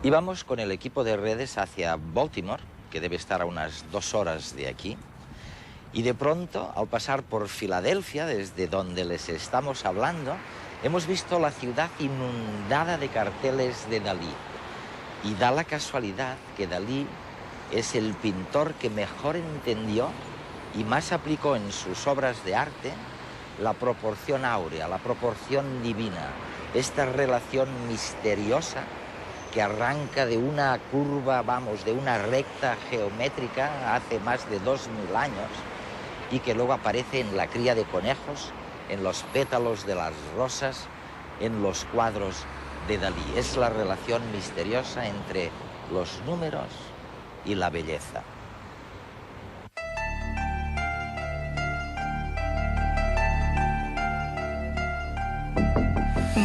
Íbamos con el equipo de redes hacia Baltimore, que debe estar a unas 2 horas de aquí, y de pronto, al pasar por Filadelfia, desde donde les estamos hablando, hemos visto la ciudad inundada de carteles de Dalí. Y da la casualidad que Dalí es el pintor que mejor entendió y más aplicó en sus obras de arte la proporción áurea, la proporción divina, esta relación misteriosa que arranca de una curva, vamos, de una recta geométrica hace más de 2000 años y que luego aparece en la cría de conejos, en los pétalos de las rosas, en los cuadros de Dalí. Es la relación misteriosa entre los números y la belleza.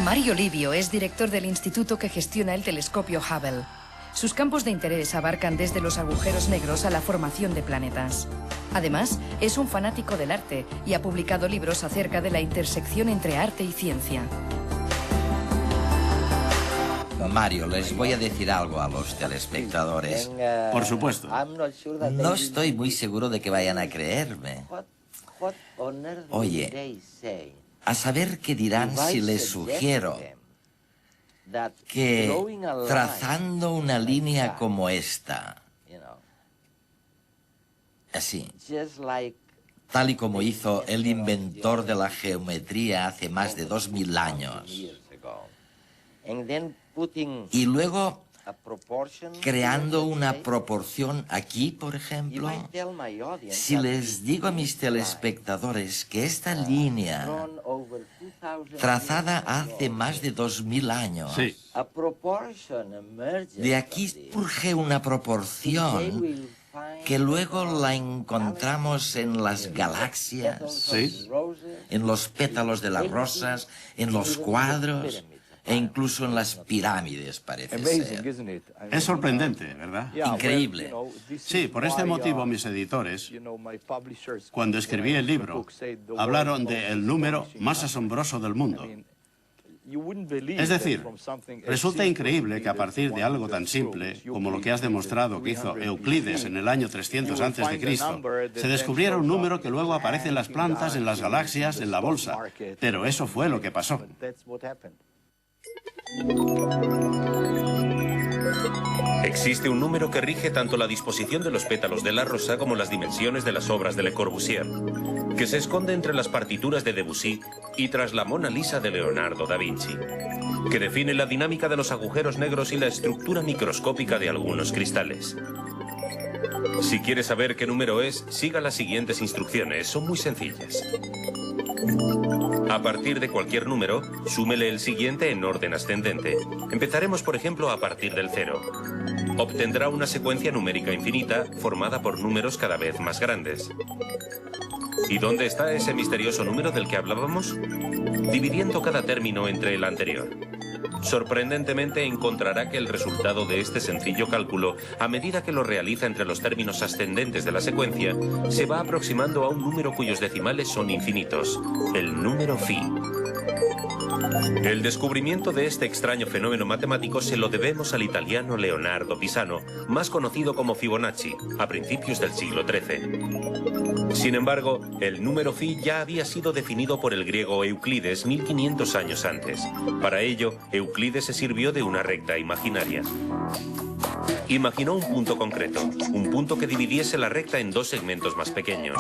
Mario Livio es director del instituto que gestiona el telescopio Hubble. Sus campos de interés abarcan desde los agujeros negros a la formación de planetas. Además, es un fanático del arte y ha publicado libros acerca de la intersección entre arte y ciencia. Mario, les voy a decir algo a los telespectadores. Por supuesto. No estoy muy seguro de que vayan a creerme. Oye, a saber qué dirán si les sugiero que trazando una línea como esta, así, tal y como hizo el inventor de la geometría hace más de 2000 años, y luego creando una proporción aquí, por ejemplo, si les digo a mis telespectadores que esta línea, trazada hace más de 2000 años, Sí. de aquí surge una proporción que luego la encontramos en las galaxias, Sí. en los pétalos de las rosas, en los cuadros e incluso en las pirámides, parece ser. Es sorprendente, ¿verdad? Increíble. Sí, por este motivo mis editores, cuando escribí el libro, hablaron de el número más asombroso del mundo. Es decir, resulta increíble que a partir de algo tan simple como lo que has demostrado que hizo Euclides en el año 300 a.C., se descubriera un número que luego aparece en las plantas, en las galaxias, en la bolsa. Pero eso fue lo que pasó. Existe un número que rige tanto la disposición de los pétalos de la rosa como las dimensiones de las obras de Le Corbusier, que se esconde entre las partituras de Debussy y tras la Mona Lisa de Leonardo da Vinci, que define la dinámica de los agujeros negros y la estructura microscópica de algunos cristales. Si quiere saber qué número es, siga las siguientes instrucciones, son muy sencillas. A partir de cualquier número, súmele el siguiente en orden ascendente. Empezaremos, por ejemplo, a partir del 0. Obtendrá una secuencia numérica infinita formada por números cada vez más grandes. ¿Y dónde está ese misterioso número del que hablábamos? Dividiendo cada término entre el anterior. Sorprendentemente encontrará que el resultado de este sencillo cálculo, a medida que lo realiza entre los términos ascendentes de la secuencia, se va aproximando a un número cuyos decimales son infinitos, el número phi. El descubrimiento de este extraño fenómeno matemático se lo debemos al italiano Leonardo Pisano, más conocido como Fibonacci, a principios del siglo XIII. Sin embargo, el número phi ya había sido definido por el griego Euclides 1500 años antes. Para ello, Euclides se sirvió de una recta imaginaria. Imaginó un punto concreto, un punto que dividiese la recta en dos segmentos más pequeños.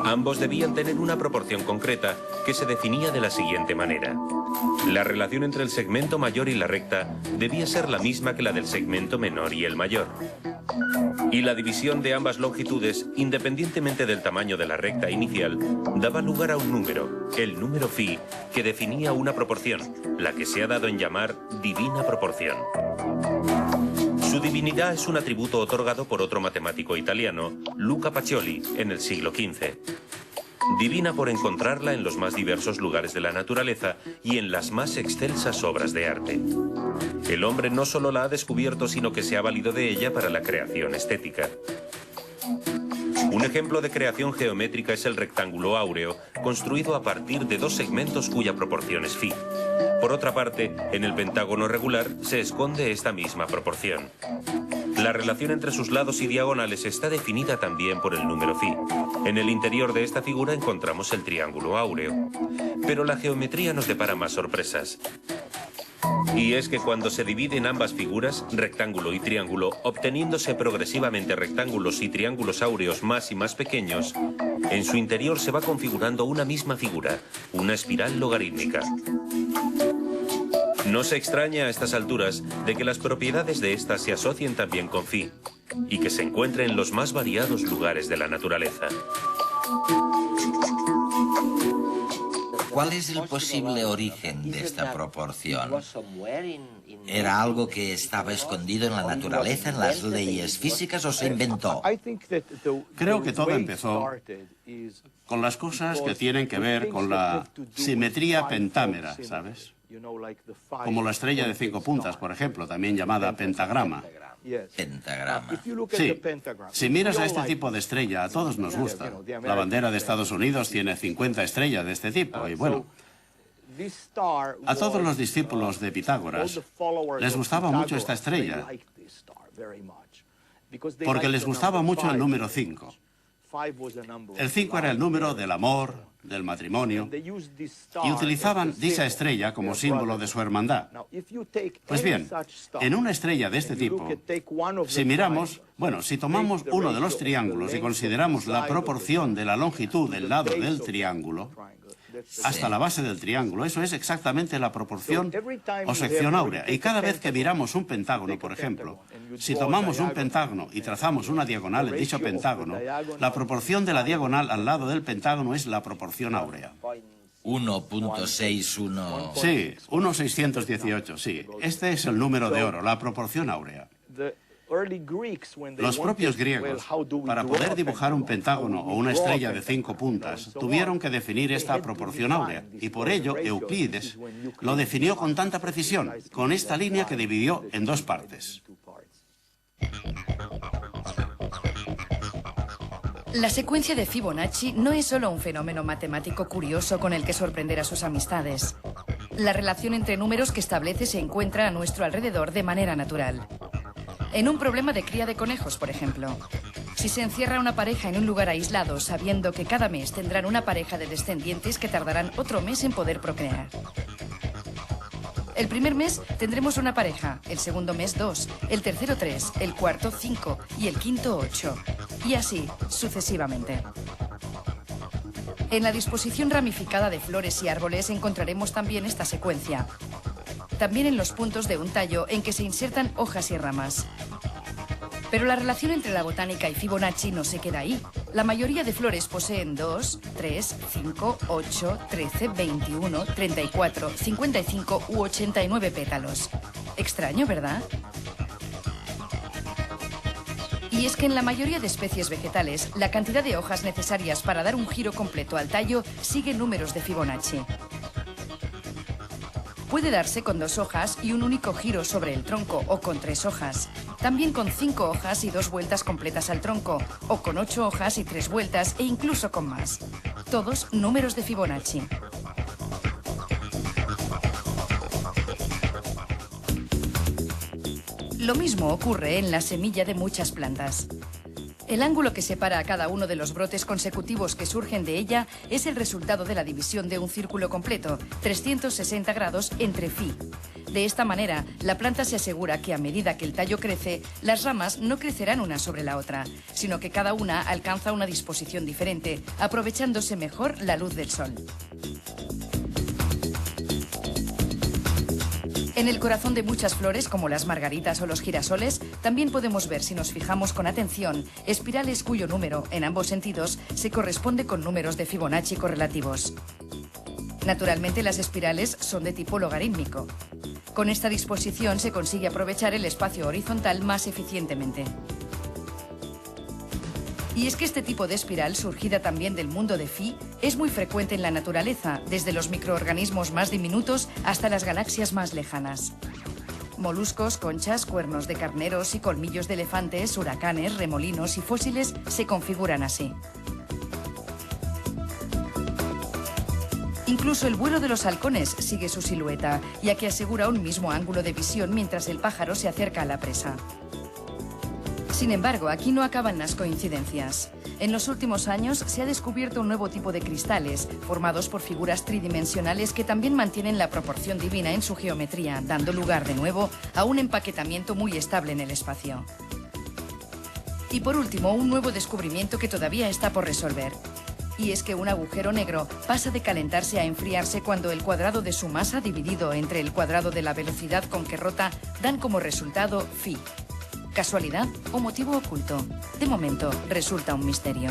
Ambos debían tener una proporción concreta que se definía de la siguiente manera. La relación entre el segmento mayor y la recta debía ser la misma que la del segmento menor y el mayor. Y la división de ambas longitudes, independientemente del tamaño de la recta inicial, daba lugar a un número, el número phi, que definía una proporción, la que se ha dado en llamar divina proporción. Su divinidad es un atributo otorgado por otro matemático italiano, Luca Pacioli, en el siglo XV. Divina por encontrarla en los más diversos lugares de la naturaleza y en las más excelsas obras de arte. El hombre no solo la ha descubierto, sino que se ha valido de ella para la creación estética. Un ejemplo de creación geométrica es el rectángulo áureo, construido a partir de dos segmentos cuya proporción es phi. Por otra parte, en el pentágono regular se esconde esta misma proporción. La relación entre sus lados y diagonales está definida también por el número phi. En el interior de esta figura encontramos el triángulo áureo. Pero la geometría nos depara más sorpresas. Y es que cuando se dividen ambas figuras, rectángulo y triángulo, obteniéndose progresivamente rectángulos y triángulos áureos más y más pequeños, en su interior se va configurando una misma figura, una espiral logarítmica. No se extraña a estas alturas de que las propiedades de esta se asocien también con phi y que se encuentre en los más variados lugares de la naturaleza. ¿Cuál es el posible origen de esta proporción? ¿Era algo que estaba escondido en la naturaleza, en las leyes físicas, o se inventó? Creo que todo empezó con las cosas que tienen que ver con la simetría pentámera, ¿sabes? Como la estrella de 5 puntas, por ejemplo, también llamada pentagrama. Pentagrama. Sí, si miras a este tipo de estrella, a todos nos gusta. La bandera de Estados Unidos tiene 50 estrellas de este tipo, y bueno, a todos los discípulos de Pitágoras les gustaba mucho esta estrella, porque les gustaba mucho el número 5. El 5 era el número del amor, del matrimonio, y utilizaban dicha estrella como símbolo de su hermandad. Pues bien, en una estrella de este tipo, si miramos, bueno, si tomamos uno de los triángulos y consideramos la proporción de la longitud del lado del triángulo hasta la base del triángulo, eso es exactamente la proporción o sección áurea. Y cada vez que miramos un pentágono, por ejemplo, si tomamos un pentágono y trazamos una diagonal en dicho pentágono, la proporción de la diagonal al lado del pentágono es la proporción áurea. 1.61. Sí, 1.618, sí. Este es el número de oro, la proporción áurea. Los propios griegos, para poder dibujar un pentágono o una estrella de 5 puntas, tuvieron que definir esta proporción áurea, y por ello Euclides lo definió con tanta precisión, con esta línea que dividió en 2 partes. La secuencia de Fibonacci no es solo un fenómeno matemático curioso con el que sorprender a sus amistades. La relación entre números que establece se encuentra a nuestro alrededor de manera natural. En un problema de cría de conejos, por ejemplo. Si se encierra una pareja en un lugar aislado, sabiendo que cada mes tendrán una pareja de descendientes que tardarán otro mes en poder procrear. El primer mes tendremos una pareja, el segundo mes 2, el tercero 3, el cuarto 5 y el quinto 8. Y así, sucesivamente. En la disposición ramificada de flores y árboles encontraremos también esta secuencia. También en los puntos de un tallo en que se insertan hojas y ramas. Pero la relación entre la botánica y Fibonacci no se queda ahí. La mayoría de flores poseen 2, 3, 5, 8, 13, 21, 34, 55 u 89 pétalos. Extraño, ¿verdad? Y es que en la mayoría de especies vegetales, la cantidad de hojas necesarias para dar un giro completo al tallo sigue números de Fibonacci. Puede darse con 2 hojas y un único giro sobre el tronco, o con 3 hojas. También con 5 hojas y 2 vueltas completas al tronco, o con 8 hojas y 3 vueltas, e incluso con más. Todos números de Fibonacci. Lo mismo ocurre en la semilla de muchas plantas. El ángulo que separa a cada uno de los brotes consecutivos que surgen de ella es el resultado de la división de un círculo completo, 360 grados entre phi. De esta manera, la planta se asegura que a medida que el tallo crece, las ramas no crecerán una sobre la otra, sino que cada una alcanza una disposición diferente, aprovechándose mejor la luz del sol. En el corazón de muchas flores, como las margaritas o los girasoles, también podemos ver, si nos fijamos con atención, espirales cuyo número, en ambos sentidos, se corresponde con números de Fibonacci correlativos. Naturalmente, las espirales son de tipo logarítmico. Con esta disposición se consigue aprovechar el espacio horizontal más eficientemente. Y es que este tipo de espiral, surgida también del mundo de Phi, es muy frecuente en la naturaleza, desde los microorganismos más diminutos hasta las galaxias más lejanas. Moluscos, conchas, cuernos de carneros y colmillos de elefantes, huracanes, remolinos y fósiles se configuran así. Incluso el vuelo de los halcones sigue su silueta, ya que asegura un mismo ángulo de visión mientras el pájaro se acerca a la presa. Sin embargo, aquí no acaban las coincidencias. En los últimos años se ha descubierto un nuevo tipo de cristales, formados por figuras tridimensionales que también mantienen la proporción divina en su geometría, dando lugar de nuevo a un empaquetamiento muy estable en el espacio. Y por último, un nuevo descubrimiento que todavía está por resolver. Y es que un agujero negro pasa de calentarse a enfriarse cuando el cuadrado de su masa dividido entre el cuadrado de la velocidad con que rota dan como resultado phi. ¿Casualidad o motivo oculto? De momento, resulta un misterio.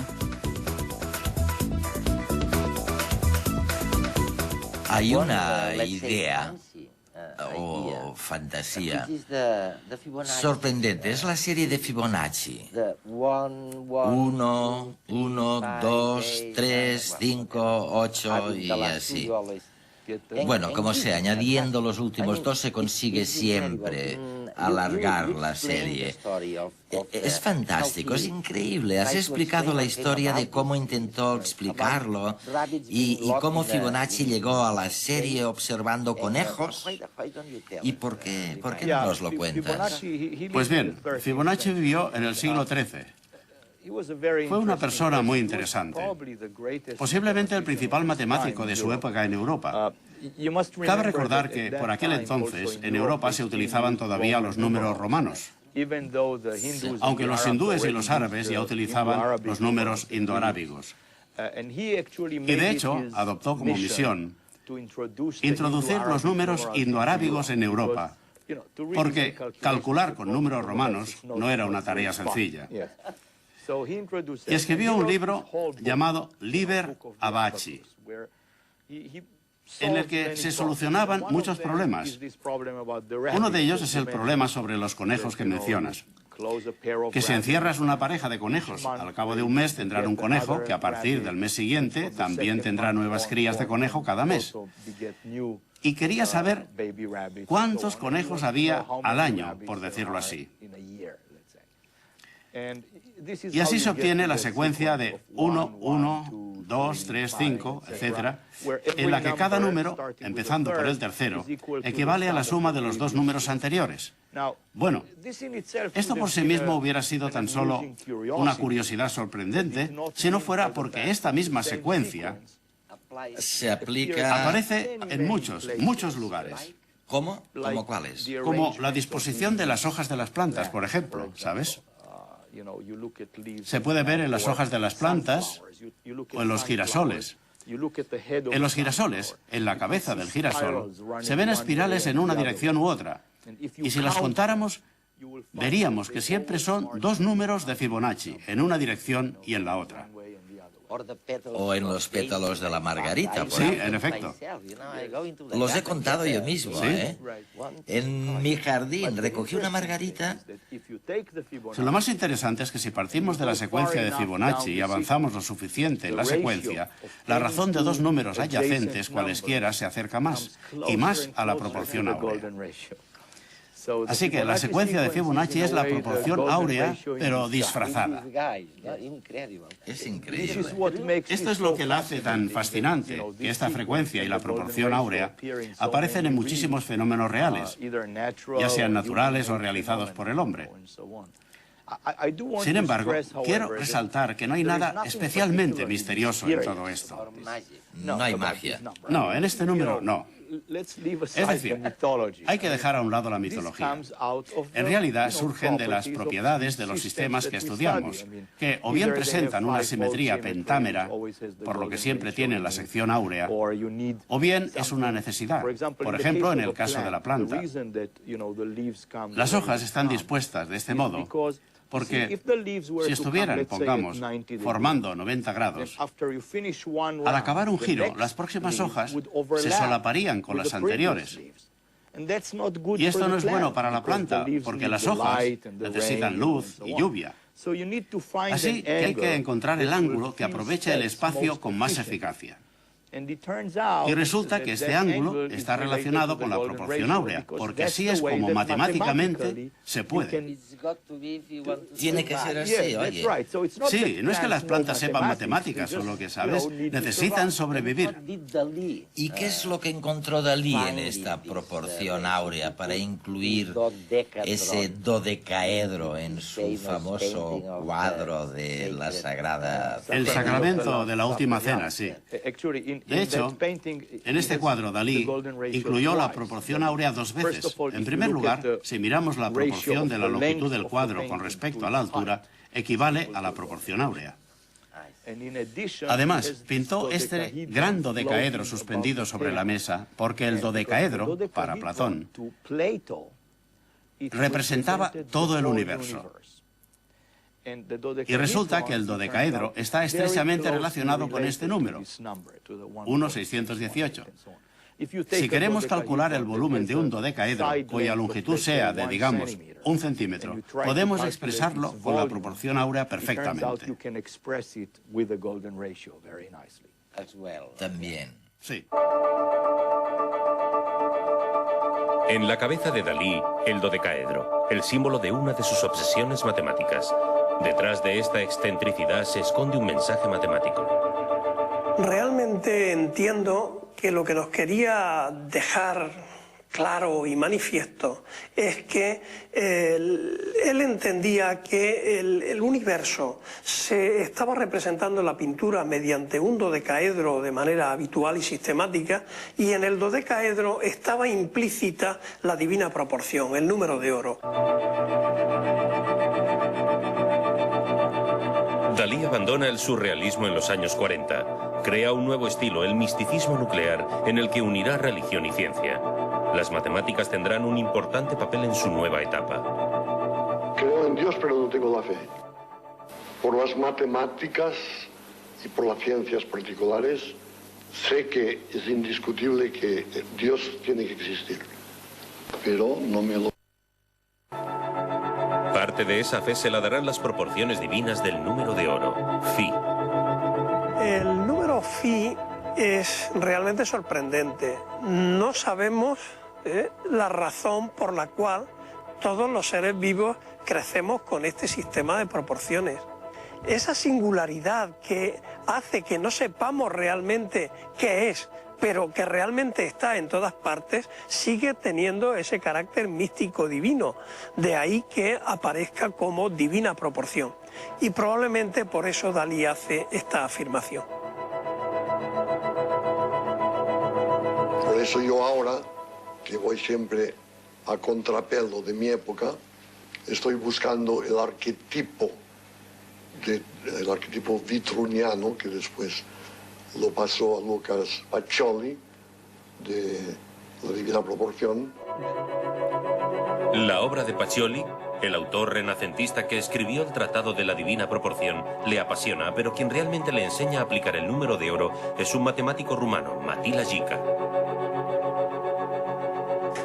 Hay una idea o fantasía sorprendente. Es la serie de Fibonacci. 1, 2, 3, 5, 8 y así. Bueno, como sea, añadiendo los últimos dos se consigue siempre alargar la serie. Es fantástico, es increíble. Has explicado la historia de cómo intentó explicarlo y cómo Fibonacci llegó a la serie observando conejos. ¿Y por qué no nos lo cuentas? Pues bien, Fibonacci vivió en el siglo XIII. Fue una persona muy interesante, posiblemente el principal matemático de su época en Europa. Cabe recordar que por aquel entonces en Europa se utilizaban todavía los números romanos, aunque los hindúes y los árabes ya utilizaban los números indoarábigos. Y de hecho adoptó como misión introducir los números indoarábigos en Europa, porque calcular con números romanos no era una tarea sencilla. Y escribió un libro llamado Liber Abaci, en el que se solucionaban muchos problemas. Uno de ellos es el problema sobre los conejos que mencionas. Que si encierras una pareja de conejos, al cabo de un mes tendrán un conejo que a partir del mes siguiente también tendrá nuevas crías de conejo cada mes. Y quería saber cuántos conejos había al año, por decirlo así. Y así se obtiene la secuencia de 1, 1, 2, 3, 5, etc., en la que cada número, empezando por el tercero, equivale a la suma de los dos números anteriores. Bueno, esto por sí mismo hubiera sido tan solo una curiosidad sorprendente si no fuera porque esta misma secuencia Se aplica... aparece en muchos lugares. ¿Cómo? ¿Cómo cuáles? Como la disposición de las hojas de las plantas, por ejemplo, ¿sabes? Se puede ver en las hojas de las plantas o en los girasoles. En los girasoles, en la cabeza del girasol, se ven espirales en una dirección u otra. Y si las contáramos, veríamos que siempre son dos números de Fibonacci, en una dirección y en la otra. O en los pétalos de la margarita, por Sí, ejemplo. en efecto. Los he contado yo mismo, ¿Sí? ¿eh? En mi jardín recogí una margarita. Lo más interesante es que si partimos de la secuencia de Fibonacci y avanzamos lo suficiente en la secuencia, la razón de dos números adyacentes, cualesquiera, se acerca más, y más a la proporción áurea. Así que la secuencia de Fibonacci es la proporción áurea, pero disfrazada. Es increíble. Esto es lo que la hace tan fascinante, que esta frecuencia y la proporción áurea aparecen en muchísimos fenómenos reales, ya sean naturales o realizados por el hombre. Sin embargo, quiero resaltar que no hay nada especialmente misterioso en todo esto. No hay magia. No, en este número no. Es decir, hay que dejar a un lado la mitología. En realidad surgen de las propiedades de los sistemas que estudiamos, que o bien presentan una simetría pentámera, por lo que siempre tienen la sección áurea, o bien es una necesidad. Por ejemplo, en el caso de la planta. Las hojas están dispuestas de este modo porque si estuvieran, pongamos, formando 90 grados, al acabar un giro, las próximas hojas se solaparían con las anteriores. Y esto no es bueno para la planta, porque las hojas necesitan luz y lluvia. Así que hay que encontrar el ángulo que aproveche el espacio con más eficacia. Y resulta que este ángulo está relacionado con la proporción áurea, porque así es como matemáticamente se puede. Tiene que ser así, oye. Sí, no es que las plantas sepan matemáticas o lo que sabes, necesitan sobrevivir. ¿Y qué es lo que encontró Dalí en esta proporción áurea para incluir ese dodecaedro en su famoso cuadro de la Sagrada? El Sacramento de la Última Cena, sí. De hecho, en este cuadro Dalí incluyó la proporción áurea dos veces. En primer lugar, si miramos la proporción de la longitud del cuadro con respecto a la altura, equivale a la proporción áurea. Además, pintó este gran dodecaedro suspendido sobre la mesa porque el dodecaedro, para Platón, representaba todo el universo. Y resulta que el dodecaedro está estrechamente relacionado con este número, 1,618. Si queremos calcular el volumen de un dodecaedro, cuya longitud sea de, digamos, 1 centímetro, podemos expresarlo con la proporción áurea perfectamente. También. Sí. En la cabeza de Dalí, el dodecaedro, el símbolo de una de sus obsesiones matemáticas. Detrás de esta excentricidad se esconde un mensaje matemático. Realmente entiendo que lo que nos quería dejar claro y manifiesto es que él entendía que el universo se estaba representando en la pintura mediante un dodecaedro de manera habitual y sistemática, y en el dodecaedro estaba implícita la divina proporción, el número de oro. Dalí abandona el surrealismo en los años 40. Crea un nuevo estilo, el misticismo nuclear, en el que unirá religión y ciencia. Las matemáticas tendrán un importante papel en su nueva etapa. Creo en Dios, pero no tengo la fe. Por las matemáticas y por las ciencias particulares, sé que es indiscutible que Dios tiene que existir, pero no me lo... Parte de esa fe se la darán las proporciones divinas del número de oro, Phi. El número Phi es realmente sorprendente. No sabemos la razón por la cual todos los seres vivos crecemos con este sistema de proporciones. Esa singularidad que hace que no sepamos realmente qué es, pero que realmente está en todas partes, sigue teniendo ese carácter místico divino. De ahí que aparezca como divina proporción. Y probablemente por eso Dalí hace esta afirmación. Por eso yo ahora, que voy siempre a contrapelo de mi época, estoy buscando el arquetipo vitruniano, que después lo pasó a Lucas Pacioli, de la Divina Proporción. La obra de Pacioli, el autor renacentista que escribió el Tratado de la Divina Proporción, le apasiona, pero quien realmente le enseña a aplicar el número de oro es un matemático rumano, Matila Jica.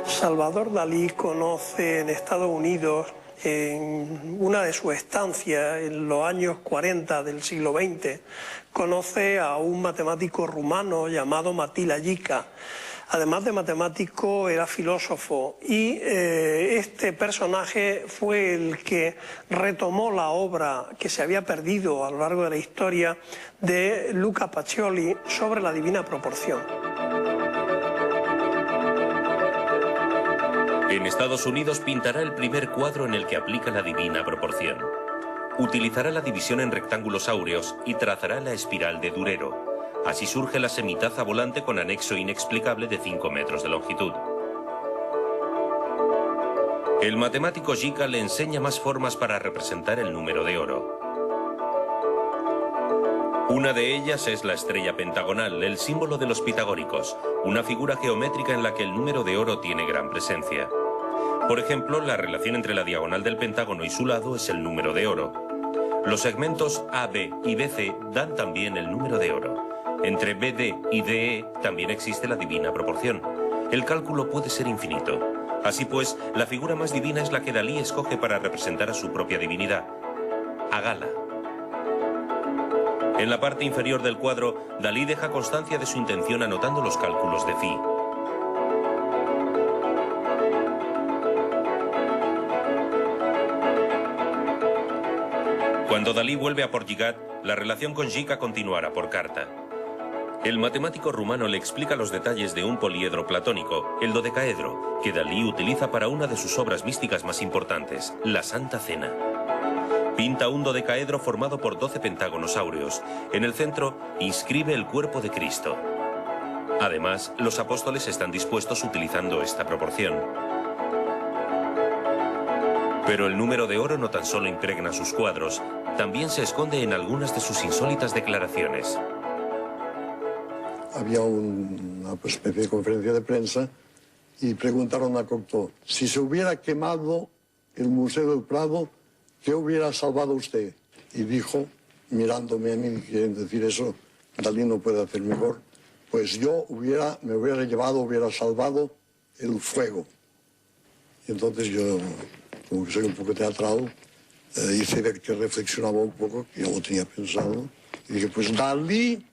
Salvador Dalí conoce en Estados Unidos, en una de sus estancias en los años 40 del siglo XX, conoce a un matemático rumano llamado Matila Jica. Además de matemático, era filósofo, y este personaje fue el que retomó la obra que se había perdido a lo largo de la historia de Luca Pacioli sobre la Divina Proporción. En Estados Unidos pintará el primer cuadro en el que aplica la Divina Proporción. Utilizará la división en rectángulos áureos y trazará la espiral de Durero. Así surge la semitaza volante con anexo inexplicable de 5 metros de longitud. El matemático Jica le enseña más formas para representar el número de oro. Una de ellas es la estrella pentagonal, el símbolo de los pitagóricos, una figura geométrica en la que el número de oro tiene gran presencia. Por ejemplo, la relación entre la diagonal del pentágono y su lado es el número de oro. Los segmentos AB y BC dan también el número de oro. Entre BD y DE también existe la divina proporción. El cálculo puede ser infinito. Así pues, la figura más divina es la que Dalí escoge para representar a su propia divinidad, a Gala. En la parte inferior del cuadro, Dalí deja constancia de su intención anotando los cálculos de phi. Cuando Dalí vuelve a Portgigat, la relación con Jica continuará por carta. El matemático rumano le explica los detalles de un poliedro platónico, el dodecaedro, que Dalí utiliza para una de sus obras místicas más importantes, la Santa Cena. Pinta un dodecaedro formado por 12 pentágonos áureos. En el centro, inscribe el cuerpo de Cristo. Además, los apóstoles están dispuestos utilizando esta proporción. Pero el número de oro no tan solo impregna sus cuadros, también se esconde en algunas de sus insólitas declaraciones. Había una especie de conferencia de prensa y preguntaron a Cocteau, si se hubiera quemado el Museo del Prado, ¿qué hubiera salvado usted? Y dijo, mirándome a mí, quieren decir eso, Dalí no puede hacer mejor, pues yo me hubiera salvado el fuego. Y entonces yo, como que soy un poco teatral, hice ver que reflexionaba un poco, que yo lo tenía pensado, y dije, pues Dalí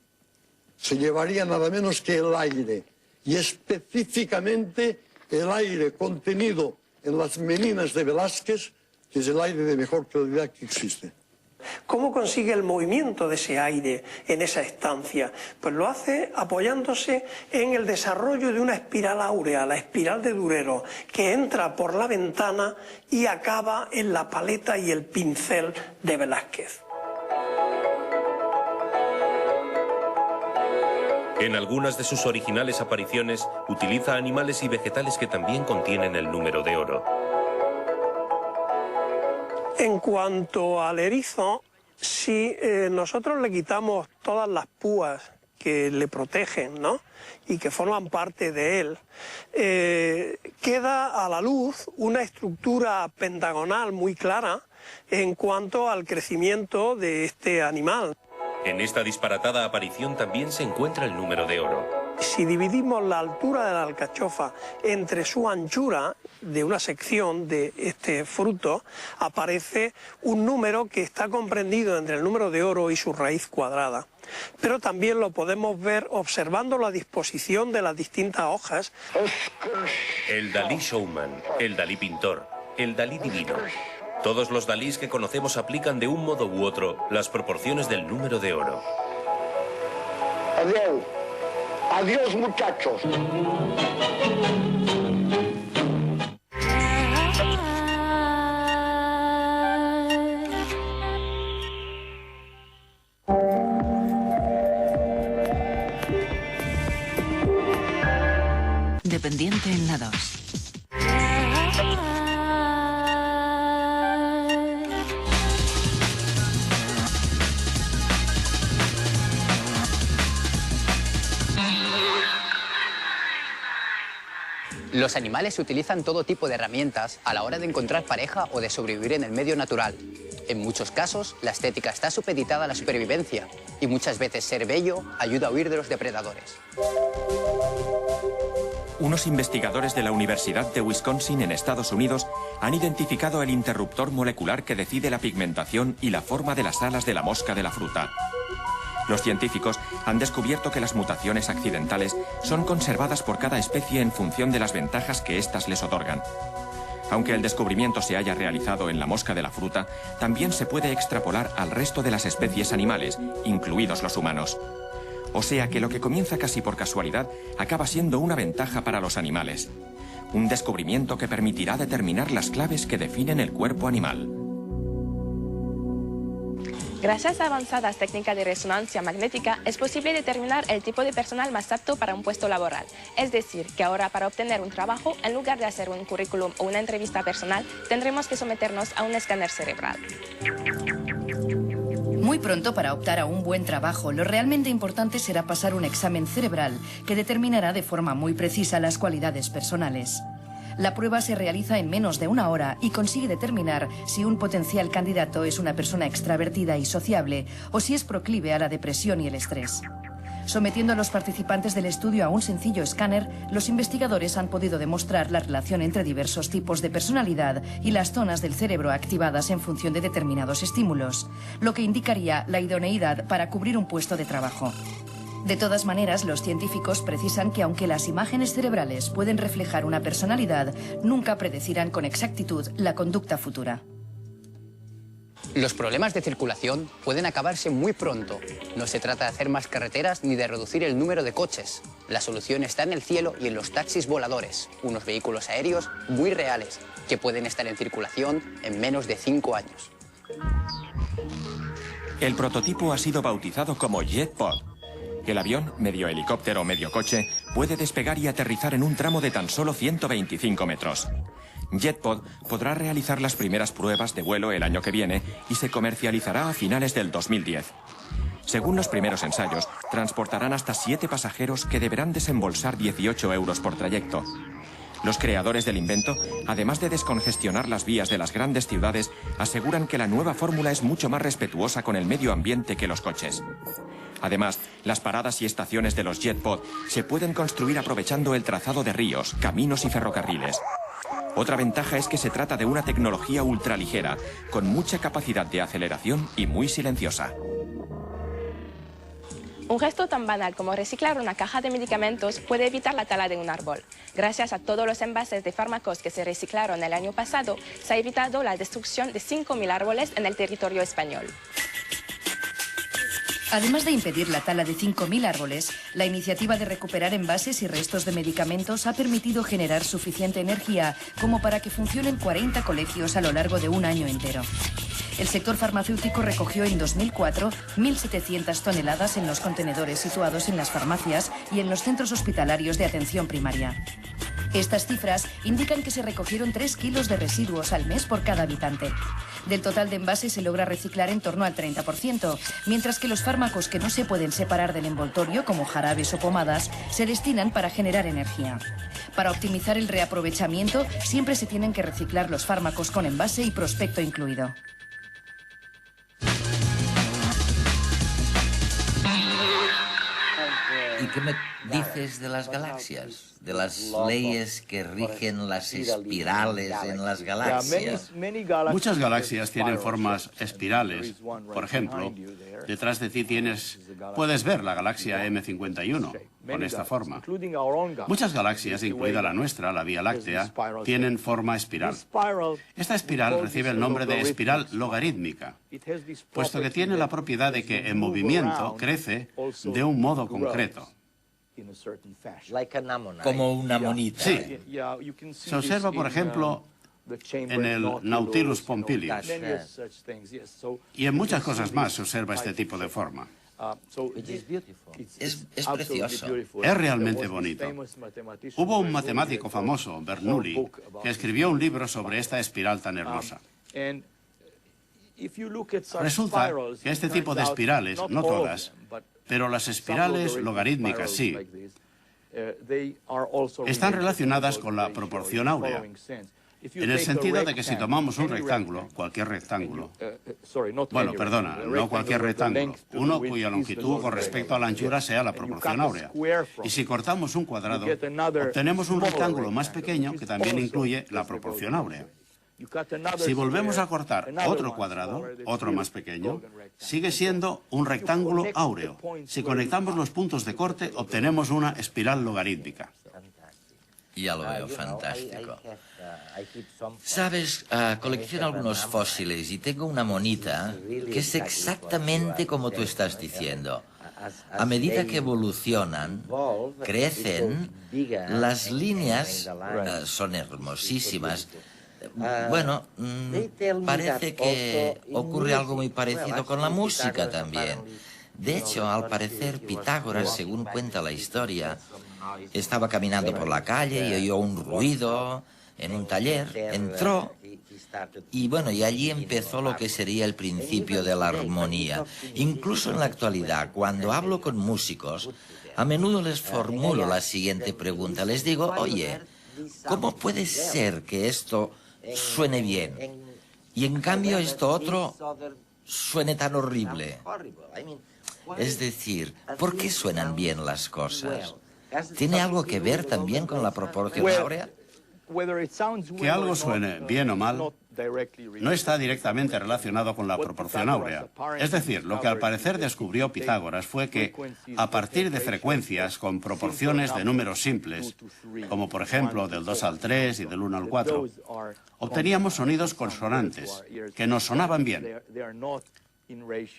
se llevaría nada menos que el aire, y específicamente el aire contenido en las meninas de Velázquez, que es el aire de mejor calidad que existe. ¿Cómo consigue el movimiento de ese aire en esa estancia? Pues lo hace apoyándose en el desarrollo de una espiral áurea, la espiral de Durero, que entra por la ventana y acaba en la paleta y el pincel de Velázquez. En algunas de sus originales apariciones, utiliza animales y vegetales que también contienen el número de oro. En cuanto al erizo, si nosotros le quitamos todas las púas que le protegen, ¿no?, y que forman parte de él, queda a la luz una estructura pentagonal muy clara en cuanto al crecimiento de este animal. En esta disparatada aparición también se encuentra el número de oro. Si dividimos la altura de la alcachofa entre su anchura de una sección de este fruto, aparece un número que está comprendido entre el número de oro y su raíz cuadrada. Pero también lo podemos ver observando la disposición de las distintas hojas. El Dalí showman, el Dalí pintor, el Dalí divino. Todos los Dalís que conocemos aplican de un modo u otro las proporciones del número de oro. Adiós. Adiós, muchachos. Dependiente en la 2. Los animales utilizan todo tipo de herramientas a la hora de encontrar pareja o de sobrevivir en el medio natural. En muchos casos, la estética está supeditada a la supervivencia y muchas veces ser bello ayuda a huir de los depredadores. Unos investigadores de la Universidad de Wisconsin en Estados Unidos han identificado el interruptor molecular que decide la pigmentación y la forma de las alas de la mosca de la fruta. Los científicos han descubierto que las mutaciones accidentales son conservadas por cada especie en función de las ventajas que éstas les otorgan. Aunque el descubrimiento se haya realizado en la mosca de la fruta, también se puede extrapolar al resto de las especies animales, incluidos los humanos. O sea que lo que comienza casi por casualidad acaba siendo una ventaja para los animales. Un descubrimiento que permitirá determinar las claves que definen el cuerpo animal. Gracias a avanzadas técnicas de resonancia magnética, es posible determinar el tipo de personal más apto para un puesto laboral. Es decir, que ahora para obtener un trabajo, en lugar de hacer un currículum o una entrevista personal, tendremos que someternos a un escáner cerebral. Muy pronto, para optar a un buen trabajo, lo realmente importante será pasar un examen cerebral que determinará de forma muy precisa las cualidades personales. La prueba se realiza en menos de una hora y consigue determinar si un potencial candidato es una persona extravertida y sociable o si es proclive a la depresión y el estrés. Sometiendo a los participantes del estudio a un sencillo escáner, los investigadores han podido demostrar la relación entre diversos tipos de personalidad y las zonas del cerebro activadas en función de determinados estímulos, lo que indicaría la idoneidad para cubrir un puesto de trabajo. De todas maneras, los científicos precisan que aunque las imágenes cerebrales pueden reflejar una personalidad, nunca predecirán con exactitud la conducta futura. Los problemas de circulación pueden acabarse muy pronto. No se trata de hacer más carreteras ni de reducir el número de coches. La solución está en el cielo y en los taxis voladores, unos vehículos aéreos muy reales que pueden estar en circulación en menos de 5 años. El prototipo ha sido bautizado como JetPod. El avión, medio helicóptero o medio coche, puede despegar y aterrizar en un tramo de tan solo 125 metros. JetPod podrá realizar las primeras pruebas de vuelo el año que viene y se comercializará a finales del 2010. Según los primeros ensayos, transportarán hasta 7 pasajeros que deberán desembolsar 18 euros por trayecto. Los creadores del invento, además de descongestionar las vías de las grandes ciudades, aseguran que la nueva fórmula es mucho más respetuosa con el medio ambiente que los coches. Además, las paradas y estaciones de los JetPod se pueden construir aprovechando el trazado de ríos, caminos y ferrocarriles. Otra ventaja es que se trata de una tecnología ultraligera, con mucha capacidad de aceleración y muy silenciosa. Un gesto tan banal como reciclar una caja de medicamentos puede evitar la tala de un árbol. Gracias a todos los envases de fármacos que se reciclaron el año pasado, se ha evitado la destrucción de 5.000 árboles en el territorio español. Además de impedir la tala de 5.000 árboles, la iniciativa de recuperar envases y restos de medicamentos ha permitido generar suficiente energía como para que funcionen 40 colegios a lo largo de un año entero. El sector farmacéutico recogió en 2004 1.700 toneladas en los contenedores situados en las farmacias y en los centros hospitalarios de atención primaria. Estas cifras indican que se recogieron 3 kilos de residuos al mes por cada habitante. Del total de envases se logra reciclar en torno al 30%, mientras que los fármacos que no se pueden separar del envoltorio, como jarabes o pomadas, se destinan para generar energía. Para optimizar el reaprovechamiento, siempre se tienen que reciclar los fármacos con envase y prospecto incluido. ¿Y qué me dices de las galaxias? De las leyes que rigen las espirales en las galaxias. Muchas galaxias tienen formas espirales. Por ejemplo, detrás de ti puedes ver la galaxia M51 con esta forma. Muchas galaxias, incluida la nuestra, la Vía Láctea, tienen forma espiral. Esta espiral recibe el nombre de espiral logarítmica, puesto que tiene la propiedad de que en movimiento crece de un modo concreto. Como una monita. Sí. Se observa, por ejemplo, en el Nautilus Pompilius. Y en muchas cosas más se observa este tipo de forma. Es precioso. Es realmente bonito. Hubo un matemático famoso, Bernoulli, que escribió un libro sobre esta espiral tan hermosa. Resulta que este tipo de espirales, no todas, pero las espirales logarítmicas sí, están relacionadas con la proporción áurea, en el sentido de que si tomamos un rectángulo, cualquier rectángulo, no cualquier rectángulo, uno cuya longitud con respecto a la anchura sea la proporción áurea, y si cortamos un cuadrado, obtenemos un rectángulo más pequeño que también incluye la proporción áurea. Si volvemos a cortar otro cuadrado, otro más pequeño, sigue siendo un rectángulo áureo. Si conectamos los puntos de corte, obtenemos una espiral logarítmica. Ya lo veo, fantástico. Sabes, colecciono algunos fósiles y tengo una monita que es exactamente como tú estás diciendo. A medida que evolucionan, crecen, las líneas son hermosísimas. Bueno, parece que ocurre algo muy parecido con la música también. De hecho, al parecer, Pitágoras, según cuenta la historia, estaba caminando por la calle y oyó un ruido en un taller, entró y allí empezó lo que sería el principio de la armonía. Incluso en la actualidad, cuando hablo con músicos, a menudo les formulo la siguiente pregunta. Les digo, oye, ¿cómo puede ser que esto suene bien y en cambio esto otro suene tan horrible? Es decir, ¿por qué suenan bien las cosas? ¿Tiene algo que ver también con la proporción áurea? Que algo suene bien o mal no está directamente relacionado con la proporción áurea. Es decir, lo que al parecer descubrió Pitágoras fue que, a partir de frecuencias con proporciones de números simples, como por ejemplo del 2 al 3 y del 1 al 4, obteníamos sonidos consonantes, que nos sonaban bien.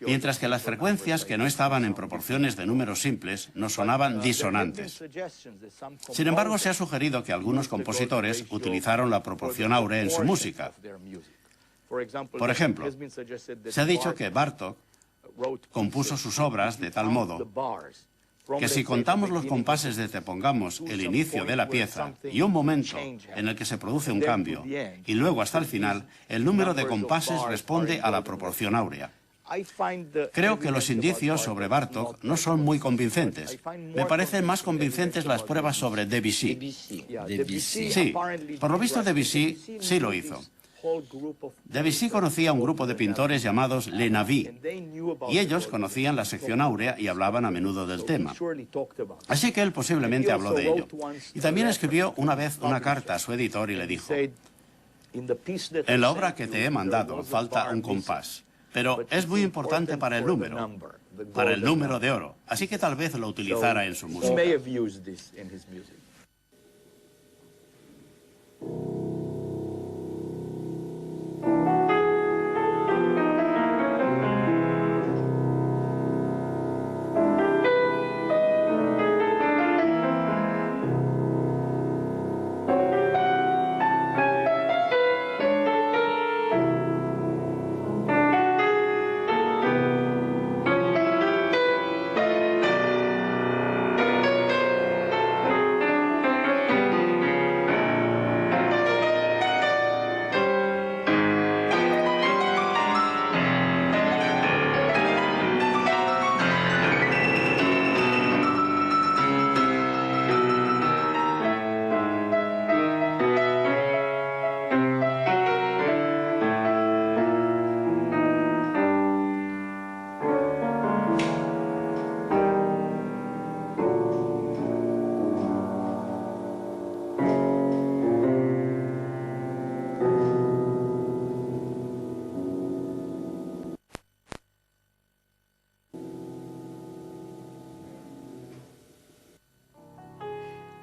Mientras que las frecuencias que no estaban en proporciones de números simples nos sonaban disonantes. Sin embargo, se ha sugerido que algunos compositores utilizaron la proporción áurea en su música. Por ejemplo, se ha dicho que Bartók compuso sus obras de tal modo que si contamos los compases desde, pongamos, el inicio de la pieza y un momento en el que se produce un cambio, y luego hasta el final, el número de compases responde a la proporción áurea. Creo que los indicios sobre Bartók no son muy convincentes. Me parecen más convincentes las pruebas sobre Debussy. Sí, por lo visto Debussy sí lo hizo. Debussy conocía a un grupo de pintores llamados Les Navys, y ellos conocían la sección áurea y hablaban a menudo del tema. Así que él posiblemente habló de ello. Y también escribió una vez una carta a su editor y le dijo: en la obra que te he mandado falta un compás, pero es muy importante para el número de oro, así que tal vez lo utilizara en su música.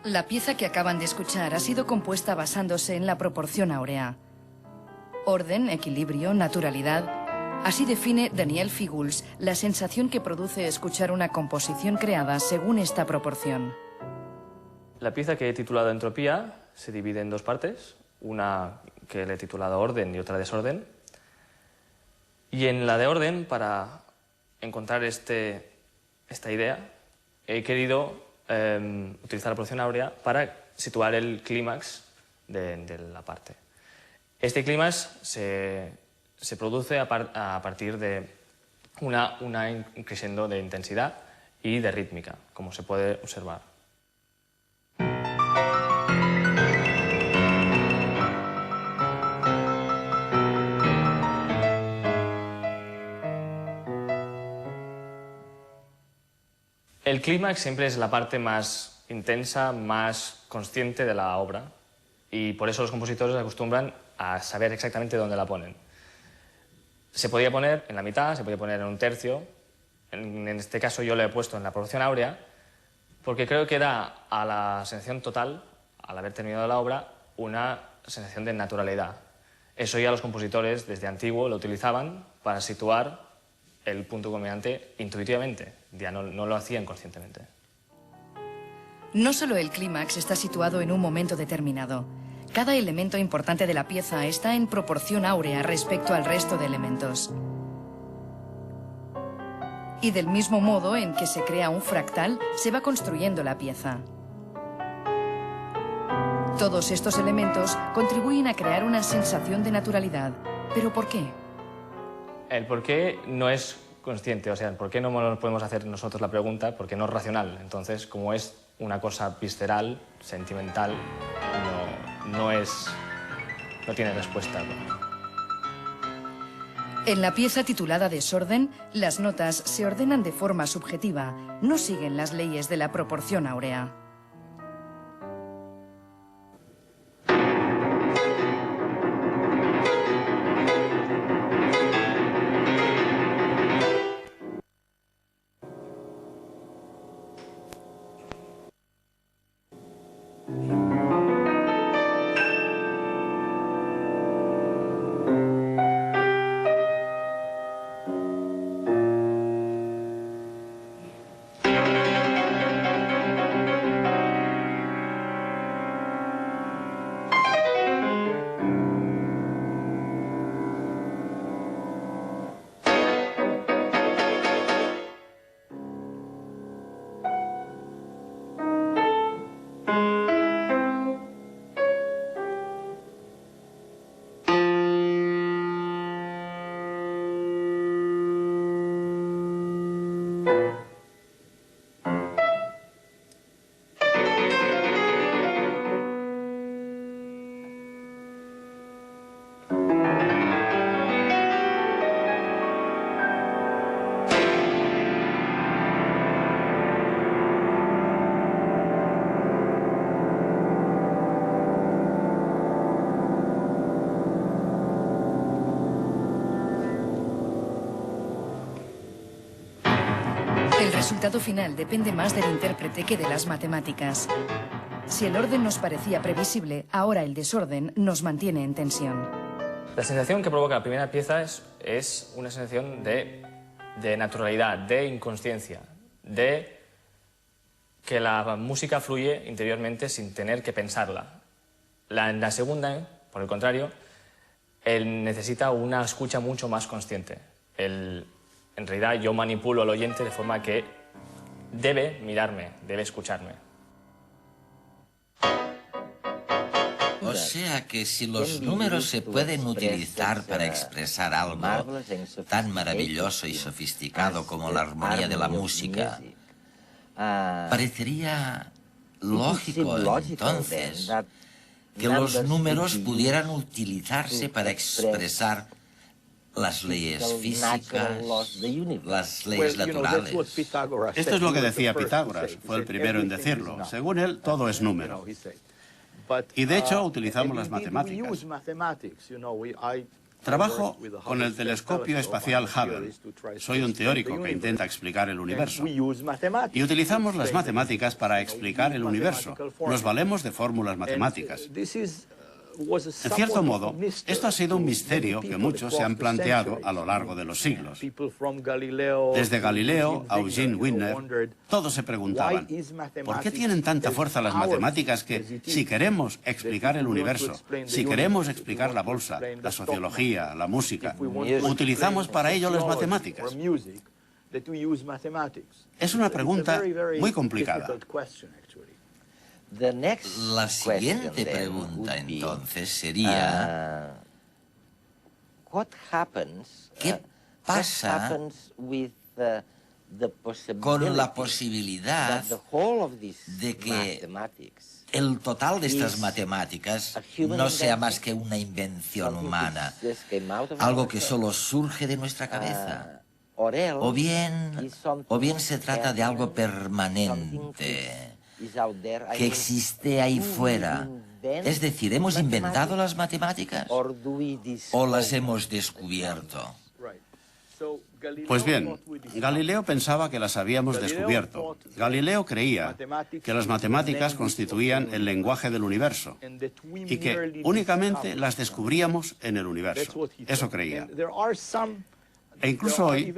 La pieza que acaban de escuchar ha sido compuesta basándose en la proporción áurea. Orden, equilibrio, naturalidad. Así define Daniel Figulz la sensación que produce escuchar una composición creada según esta proporción. La pieza que he titulado Entropía se divide en dos partes, una que le he titulado Orden y otra Desorden. Y en la de Orden, para encontrar esta idea, he querido utilizar la proporción áurea para situar el clímax de la parte. Este clímax se produce a partir de una crescendo de intensidad y de rítmica, como se puede observar. El clímax siempre es la parte más intensa, más consciente de la obra, y por eso los compositores acostumbran a saber exactamente dónde la ponen. Se podía poner en la mitad, se podía poner en un tercio. En este caso yo lo he puesto en la proporción áurea porque creo que da a la sensación total, al haber terminado la obra, una sensación de naturalidad. Eso ya los compositores desde antiguo lo utilizaban para situar el punto culminante intuitivamente, ya no lo hacían conscientemente. No solo el clímax está situado en un momento determinado. Cada elemento importante de la pieza está en proporción áurea respecto al resto de elementos. Y del mismo modo en que se crea un fractal, se va construyendo la pieza. Todos estos elementos contribuyen a crear una sensación de naturalidad. ¿Pero por qué? El por qué no es consciente, o sea, el por qué no nos podemos hacer nosotros la pregunta, porque no es racional. Entonces, como es una cosa visceral, sentimental, no tiene respuesta. En la pieza titulada Desorden, las notas se ordenan de forma subjetiva, no siguen las leyes de la proporción áurea. El resultado final depende más del intérprete que de las matemáticas. Si el orden nos parecía previsible, ahora el desorden nos mantiene en tensión. La sensación que provoca la primera pieza es una sensación de naturalidad, de inconsciencia, de que la música fluye interiormente sin tener que pensarla. En la segunda, por el contrario, él necesita una escucha mucho más consciente. En realidad yo manipulo al oyente de forma que debe mirarme, debe escucharme. O sea que si los números se pueden utilizar para expresar algo tan maravilloso y sofisticado como la armonía de la música, parecería lógico entonces que los números pudieran utilizarse para expresar las leyes físicas, las leyes naturales. Esto es lo que decía Pitágoras, fue el primero en decirlo. Según él, todo es número. Y de hecho utilizamos las matemáticas. Trabajo con el telescopio espacial Hubble. Soy un teórico que intenta explicar el universo. Y utilizamos las matemáticas para explicar el universo. Nos valemos de fórmulas matemáticas. En cierto modo, esto ha sido un misterio que muchos se han planteado a lo largo de los siglos. Desde Galileo a Eugene Wigner, todos se preguntaban, ¿por qué tienen tanta fuerza las matemáticas que, si queremos explicar el universo, si queremos explicar la bolsa, la sociología, la música, utilizamos para ello las matemáticas? Es una pregunta muy complicada. La siguiente pregunta entonces sería, ¿qué pasa con la posibilidad de que el total de estas matemáticas no sea más que una invención humana, algo que solo surge de nuestra cabeza? O bien se trata de algo permanente, que existe ahí fuera. Es decir, ¿hemos inventado las matemáticas o las hemos descubierto? Pues bien, Galileo pensaba que las habíamos descubierto. Galileo creía que las matemáticas constituían el lenguaje del universo y que únicamente las descubríamos en el universo. Eso creía. E incluso hoy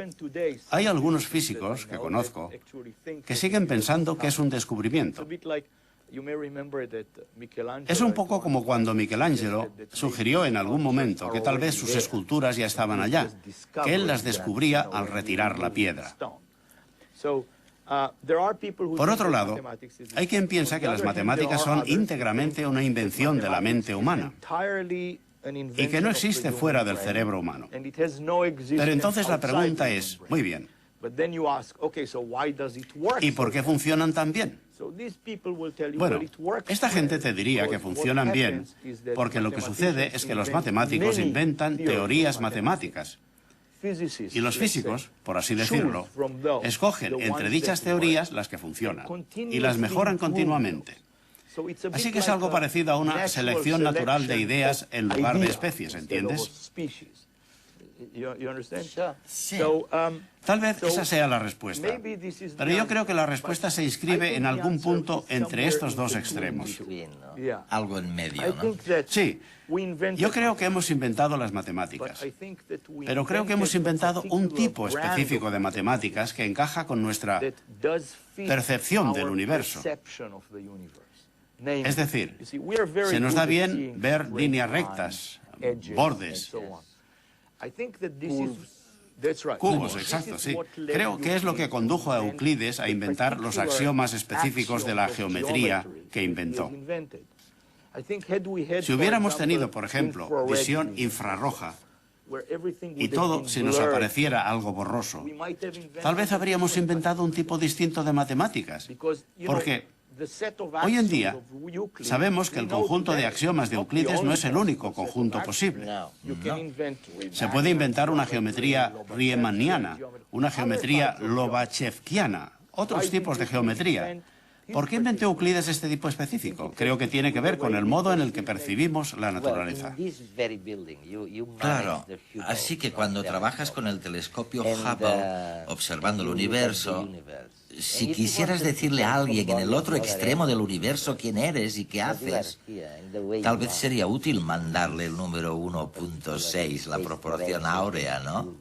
hay algunos físicos que conozco que siguen pensando que es un descubrimiento. Es un poco como cuando Michelangelo sugirió en algún momento que tal vez sus esculturas ya estaban allá, que él las descubría al retirar la piedra. Por otro lado, hay quien piensa que las matemáticas son íntegramente una invención de la mente humana y que no existe fuera del cerebro humano. Pero entonces la pregunta es, muy bien, ¿y por qué funcionan tan bien? Bueno, esta gente te diría que funcionan bien porque lo que sucede es que los matemáticos inventan teorías matemáticas Y los físicos, por así decirlo, escogen entre dichas teorías las que funcionan y las mejoran continuamente. Así que es algo parecido a una selección natural de ideas en lugar de especies, ¿entiendes? Sí. Tal vez esa sea la respuesta, pero yo creo que la respuesta se inscribe en algún punto entre estos dos extremos. Algo en medio, ¿no? Sí, yo creo que hemos inventado las matemáticas, pero creo que hemos inventado un tipo específico de matemáticas que encaja con nuestra percepción del universo. Es decir, se nos da bien ver líneas rectas, bordes, cubos, exacto, sí. Creo que es lo que condujo a Euclides a inventar los axiomas específicos de la geometría que inventó. Si hubiéramos tenido, por ejemplo, visión infrarroja y todo se nos apareciera algo borroso, tal vez habríamos inventado un tipo distinto de matemáticas, porque hoy en día sabemos que el conjunto de axiomas de Euclides no es el único conjunto posible. Se puede inventar una geometría riemanniana, una geometría lobachevskiana, otros tipos de geometría. ¿Por qué inventó Euclides este tipo específico? Creo que tiene que ver con el modo en el que percibimos la naturaleza. Claro, así que cuando trabajas con el telescopio Hubble, observando el universo, si quisieras decirle a alguien en el otro extremo del universo quién eres y qué haces, tal vez sería útil mandarle el número 1.6, la proporción áurea, ¿no?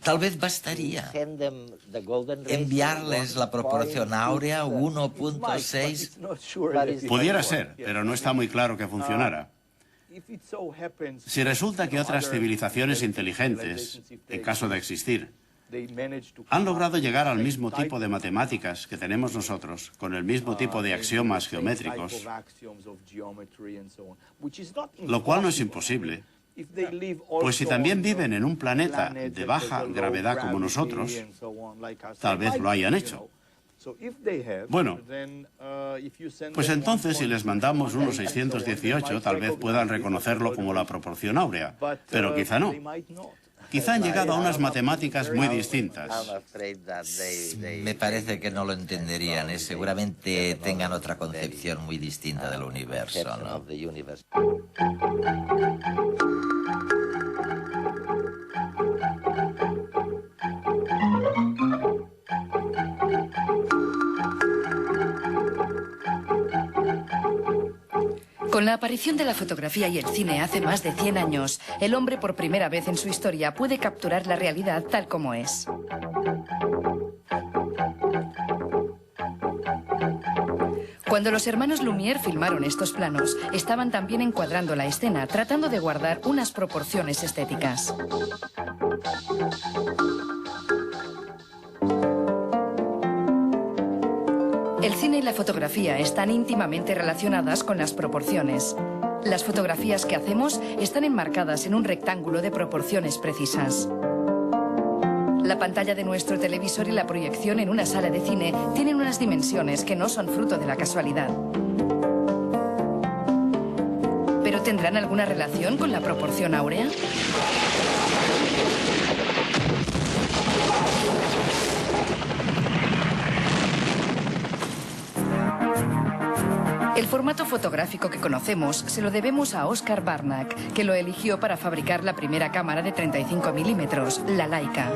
Tal vez bastaría enviarles la proporción áurea 1.6. Pudiera ser, pero no está muy claro que funcionara. Si resulta que otras civilizaciones inteligentes, en caso de existir, han logrado llegar al mismo tipo de matemáticas que tenemos nosotros, con el mismo tipo de axiomas geométricos, lo cual no es imposible, pues si también viven en un planeta de baja gravedad como nosotros, tal vez lo hayan hecho. Bueno, pues entonces si les mandamos unos 618, tal vez puedan reconocerlo como la proporción áurea, pero quizá no. Quizá han llegado a unas matemáticas muy distintas. Me parece que no lo entenderían, seguramente tengan otra concepción muy distinta del universo, ¿no? Con la aparición de la fotografía y el cine hace más de 100 años, el hombre por primera vez en su historia puede capturar la realidad tal como es. Cuando los hermanos Lumière filmaron estos planos, estaban también encuadrando la escena, tratando de guardar unas proporciones estéticas. El cine y la fotografía están íntimamente relacionadas con las proporciones. Las fotografías que hacemos están enmarcadas en un rectángulo de proporciones precisas. La pantalla de nuestro televisor y la proyección en una sala de cine tienen unas dimensiones que no son fruto de la casualidad. ¿Pero tendrán alguna relación con la proporción áurea? El formato fotográfico que conocemos se lo debemos a Oscar Barnack, que lo eligió para fabricar la primera cámara de 35 milímetros, la Leica.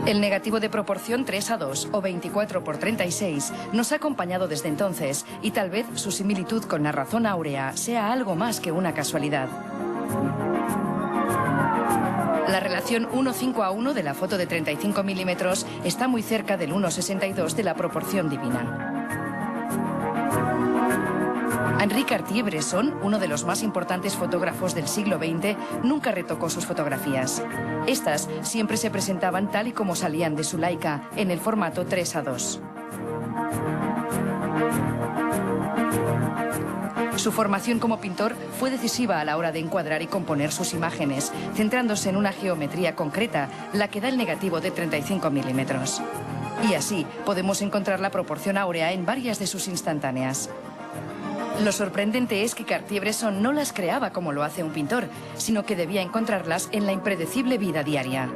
El negativo de proporción 3:2 o 24:36 nos ha acompañado desde entonces y tal vez su similitud con la razón áurea sea algo más que una casualidad. La relación 1:5:1 de la foto de 35 milímetros está muy cerca del 1:62 de la proporción divina. Henri Cartier-Bresson, uno de los más importantes fotógrafos del siglo XX, nunca retocó sus fotografías. Estas siempre se presentaban tal y como salían de su Leica, en el formato 3:2. Su formación como pintor fue decisiva a la hora de encuadrar y componer sus imágenes, centrándose en una geometría concreta, la que da el negativo de 35 milímetros. Y así podemos encontrar la proporción áurea en varias de sus instantáneas. Lo sorprendente es que Cartier-Bresson no las creaba como lo hace un pintor, sino que debía encontrarlas en la impredecible vida diaria.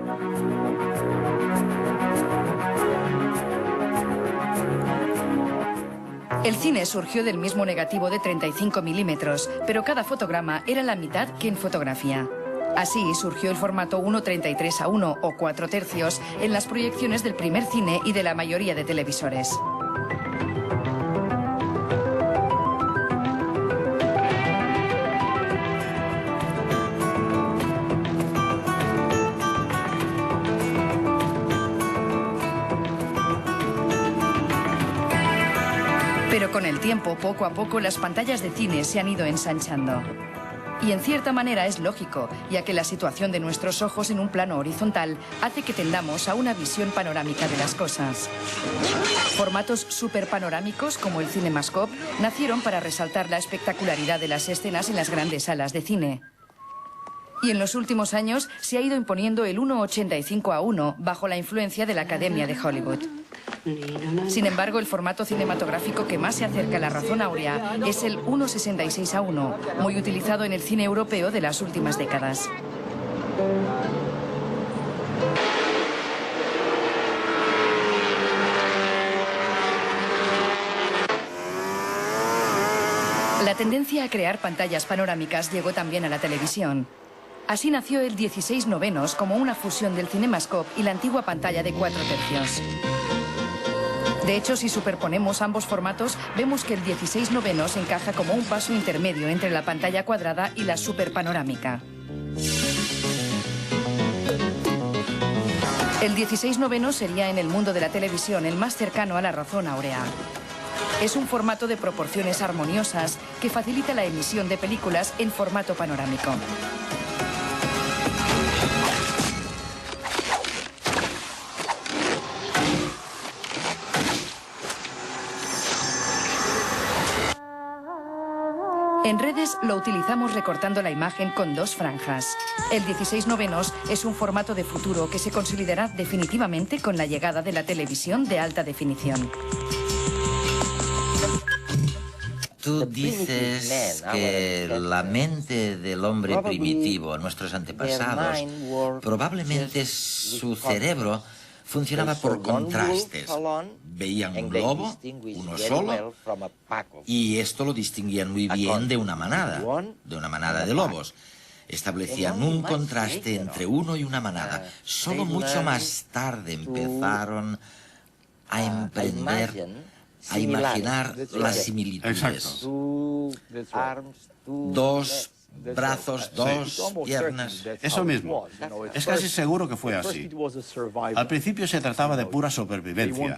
El cine surgió del mismo negativo de 35 milímetros, pero cada fotograma era la mitad que en fotografía. Así surgió el formato 1:33:1 o 4 tercios en las proyecciones del primer cine y de la mayoría de televisores. Pero con el tiempo, poco a poco, las pantallas de cine se han ido ensanchando. Y en cierta manera es lógico, ya que la situación de nuestros ojos en un plano horizontal hace que tendamos a una visión panorámica de las cosas. Formatos superpanorámicos como el CinemaScope nacieron para resaltar la espectacularidad de las escenas en las grandes salas de cine. Y en los últimos años se ha ido imponiendo el 1:85:1 bajo la influencia de la Academia de Hollywood. Sin embargo, el formato cinematográfico que más se acerca a la razón áurea es el 1:66:1, muy utilizado en el cine europeo de las últimas décadas. La tendencia a crear pantallas panorámicas llegó también a la televisión. Así nació el 16:9 como una fusión del CinemaScope y la antigua pantalla de 4 tercios. De hecho, si superponemos ambos formatos, vemos que el 16:9 encaja como un paso intermedio entre la pantalla cuadrada y la superpanorámica. El 16:9 sería en el mundo de la televisión el más cercano a la razón áurea. Es un formato de proporciones armoniosas que facilita la emisión de películas en formato panorámico. En redes lo utilizamos recortando la imagen con 2 franjas. El 16:9 es un formato de futuro que se consolidará definitivamente con la llegada de la televisión de alta definición. Tú dices que la mente del hombre primitivo, nuestros antepasados, probablemente su cerebro funcionaba por contrastes. Veían un lobo, uno solo, y esto lo distinguían muy bien de una manada de lobos. Establecían un contraste entre uno y una manada. Solo mucho más tarde empezaron a emprender, a imaginar las similitudes. Exacto. 2 brazos, 2 piernas. Eso mismo. Es casi seguro que fue así. Al principio se trataba de pura supervivencia.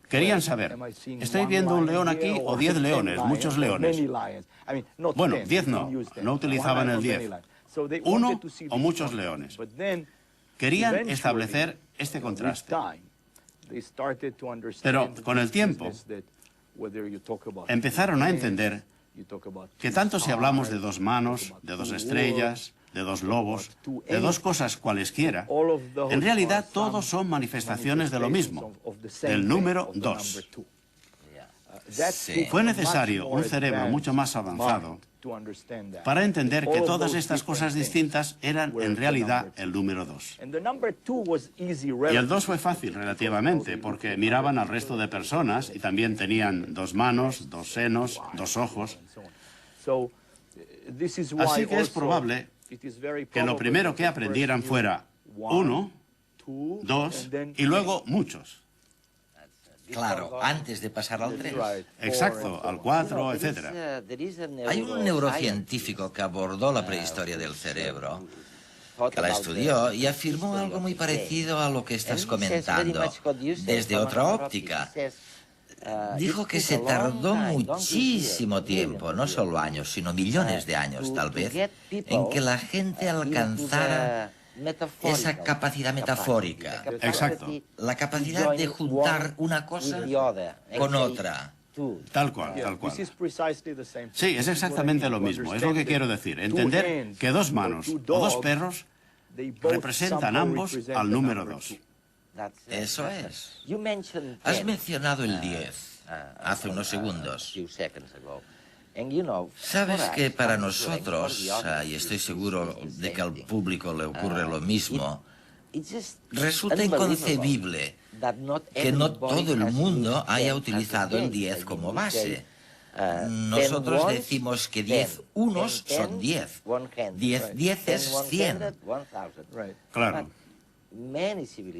Querían saber, ¿estoy viendo un león aquí o 10 leones, muchos leones? Bueno, 10 no utilizaban el 10. 1 o muchos leones. Querían establecer este contraste. Pero con el tiempo empezaron a entender que tanto si hablamos de 2 manos, de 2 estrellas, de 2 lobos, de 2 cosas cualesquiera, en realidad todos son manifestaciones de lo mismo, del número 2. Fue necesario un cerebro mucho más avanzado para entender que todas estas cosas distintas eran en realidad el número 2. Y el 2 fue fácil relativamente, porque miraban al resto de personas y también tenían 2 manos, 2 senos, 2 ojos. Así que es probable que lo primero que aprendieran fuera 1, 2 y luego muchos. Claro, antes de pasar al 3. Exacto, al 4, etc. Hay un neurocientífico que abordó la prehistoria del cerebro, que la estudió y afirmó algo muy parecido a lo que estás comentando, desde otra óptica. Dijo que se tardó muchísimo tiempo, no solo años, sino millones de años, tal vez, en que la gente alcanzara esa capacidad metafórica. Exacto. La capacidad de juntar una cosa con otra. Tal cual, tal cual. Sí, es exactamente lo mismo. Es lo que quiero decir. Entender que 2 manos o 2 perros representan ambos al número 2. Eso es. Has mencionado el 10 hace unos segundos. Sabes que para nosotros, y estoy seguro de que al público le ocurre lo mismo, resulta inconcebible que no todo el mundo haya utilizado el 10 como base. Nosotros decimos que 10 unos son 10. 10 dieces, 100. Claro.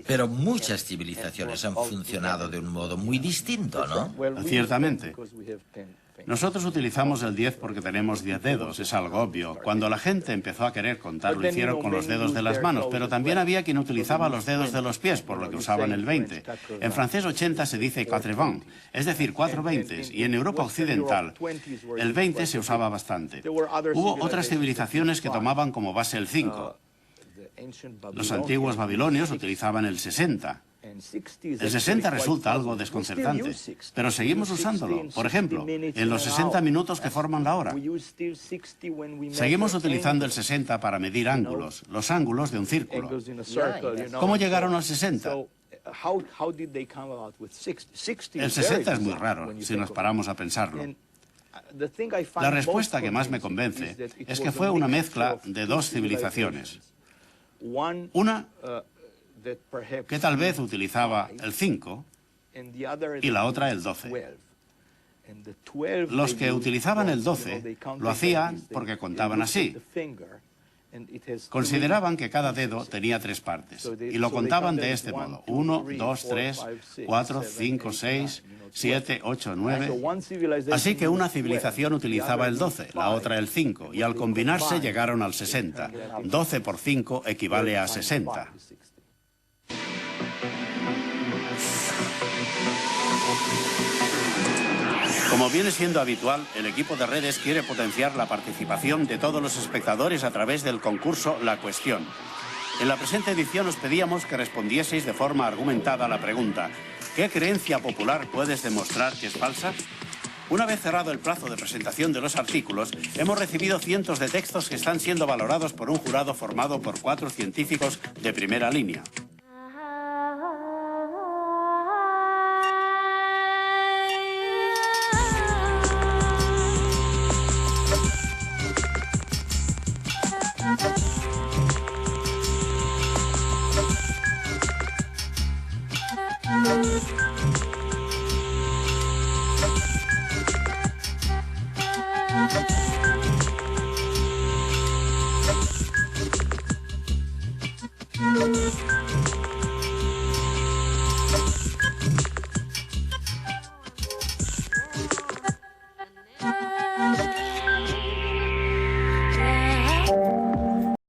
Pero muchas civilizaciones han funcionado de un modo muy distinto, ¿no? Ciertamente. Nosotros utilizamos el 10 porque tenemos 10 dedos, es algo obvio. Cuando la gente empezó a querer contar, lo hicieron con los dedos de las manos, pero también había quien utilizaba los dedos de los pies, por lo que usaban el 20. En francés 80 se dice 80, es decir, 4 20, y en Europa occidental el 20 se usaba bastante. Hubo otras civilizaciones que tomaban como base el 5. Los antiguos babilonios utilizaban el 60. El 60 resulta algo desconcertante, pero seguimos usándolo. Por ejemplo, en los 60 minutos que forman la hora. Seguimos utilizando el 60 para medir ángulos, los ángulos de un círculo. ¿Cómo llegaron al 60? El 60 es muy raro, si nos paramos a pensarlo. La respuesta que más me convence es que fue una mezcla de dos civilizaciones. Una que tal vez utilizaba el 5 y la otra el 12. Los que utilizaban el 12 lo hacían porque contaban así. Consideraban que cada dedo tenía 3 partes y lo contaban de este modo: 1, 2, 3, 4, 5, 6, 7, 8, 9. Así que una civilización utilizaba el 12, la otra el 5, y al combinarse llegaron al 60. 12 por 5 equivale a 60. Como viene siendo habitual, el equipo de redes quiere potenciar la participación de todos los espectadores a través del concurso La Cuestión. En la presente edición os pedíamos que respondieseis de forma argumentada a la pregunta: ¿qué creencia popular puedes demostrar que es falsa? Una vez cerrado el plazo de presentación de los artículos, hemos recibido cientos de textos que están siendo valorados por un jurado formado por 4 científicos de primera línea.